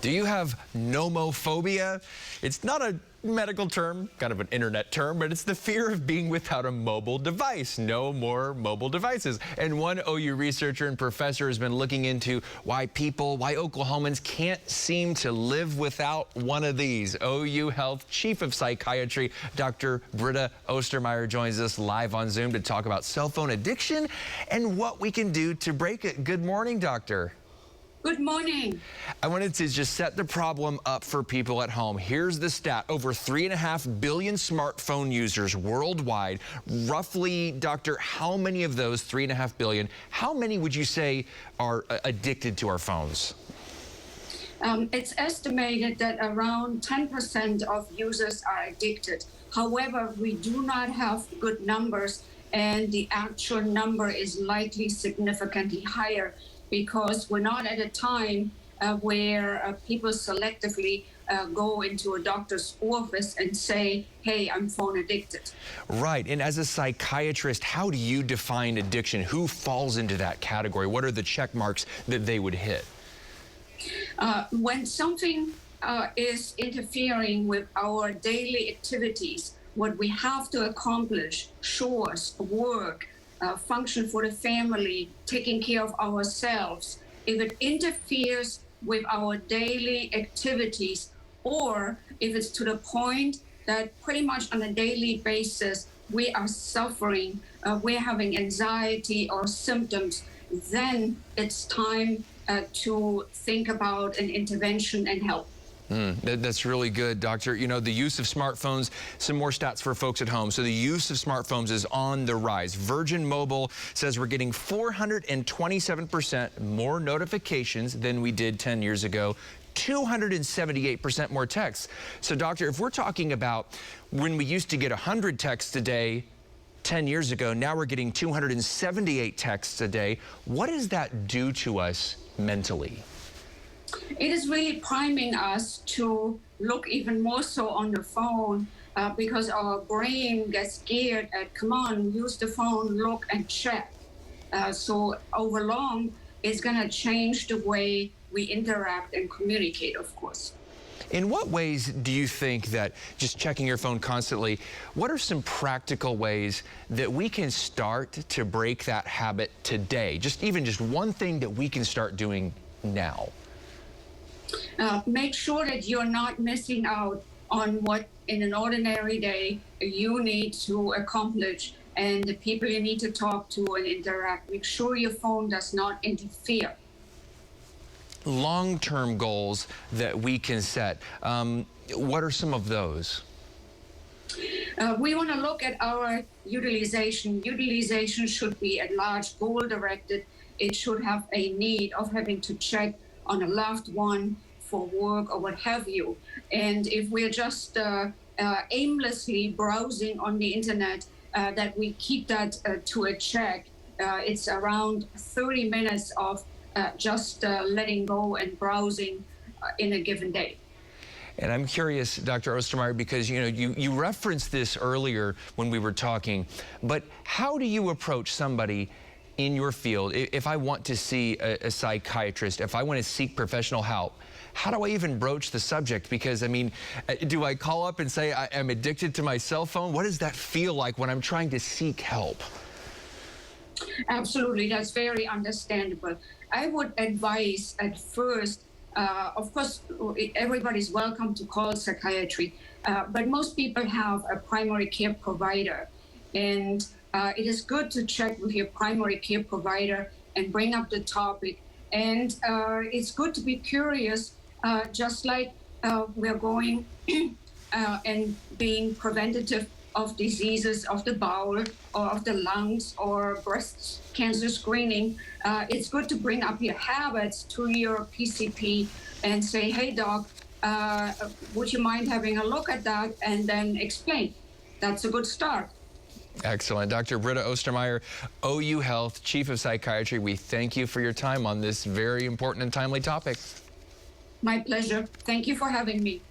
Do you have nomophobia? It's not a medical term, kind of an internet term, but it's the fear of being without a mobile device. No more mobile devices. And one OU researcher and professor has been looking into why Oklahomans can't seem to live without one of these. OU Health Chief of Psychiatry, Dr. Britta Ostermeyer, joins us live on Zoom to talk about cell phone addiction and what we can do to break it. Good morning, doctor. Good morning. I wanted to just set the problem up for people at home. Here's the stat. Over 3.5 billion smartphone users worldwide. Roughly, doctor, how many of those 3.5 billion, how many would you say are addicted to our phones? It's estimated that around 10% of users are addicted. However, we do not have good numbers, and the actual number is likely significantly higher, because we're not at a time where people selectively go into a doctor's office and say, hey, I'm phone addicted. Right. And as a psychiatrist, how do you define addiction? Who falls into that category? What are the check marks that they would hit? When something is interfering with our daily activities, what we have to accomplish, chores, work, function for the family, taking care of ourselves, if it interferes with our daily activities, or if it's to the point that pretty much on a daily basis we are suffering, we're having anxiety or symptoms, then it's time to think about an intervention and help. That's really good, doctor. You know, the use of smartphones, some more stats for folks at home. So the use of smartphones is on the rise. Virgin Mobile says we're getting 427% more notifications than we did 10 years ago. 278% more texts. So, doctor, if we're talking about when we used to get 100 texts a day 10 years ago, now we're getting 278 texts a day. What does that do to us mentally? It is really priming us to look even more so on the phone because our brain gets geared at, come on, use the phone, look and check. So over long, it's going to change the way we interact and communicate, of course. In what ways do you think that just checking your phone constantly, what are some practical ways that we can start to break that habit today? Even just one thing that we can start doing now. Make sure that you're not missing out on what in an ordinary day you need to accomplish and the people you need to talk to and interact. Make sure your phone does not interfere. Long-term goals that we can set. What are some of those? We want to look at our utilization. Utilization should be at large goal-directed. It should have a need of having to check on a loved one for work or what have you. And if we're just aimlessly browsing on the internet, that we keep that to a check. It's around 30 minutes of just letting go and browsing in a given day. And I'm curious, Dr. Ostermeyer, because you referenced this earlier when we were talking, but how do you approach somebody in your field? If I want to see a psychiatrist, if I want to seek professional help, how do I even broach the subject? Because, I mean, do I call up and say I'm addicted to my cell phone? What does that feel like when I'm trying to seek help? Absolutely, that's very understandable. I would advise at first, of course, everybody's welcome to call psychiatry, but most people have a primary care provider. And it is good to check with your primary care provider and bring up the topic. And it's good to be curious, just like we're going and being preventative of diseases of the bowel or of the lungs or breast cancer screening. It's good to bring up your habits to your PCP and say, hey, doc, would you mind having a look at that, and then explain. That's a good start. Excellent. Dr. Britta Ostermeyer, OU Health Chief of Psychiatry, we thank you for your time on this very important and timely topic. My pleasure. Thank you for having me.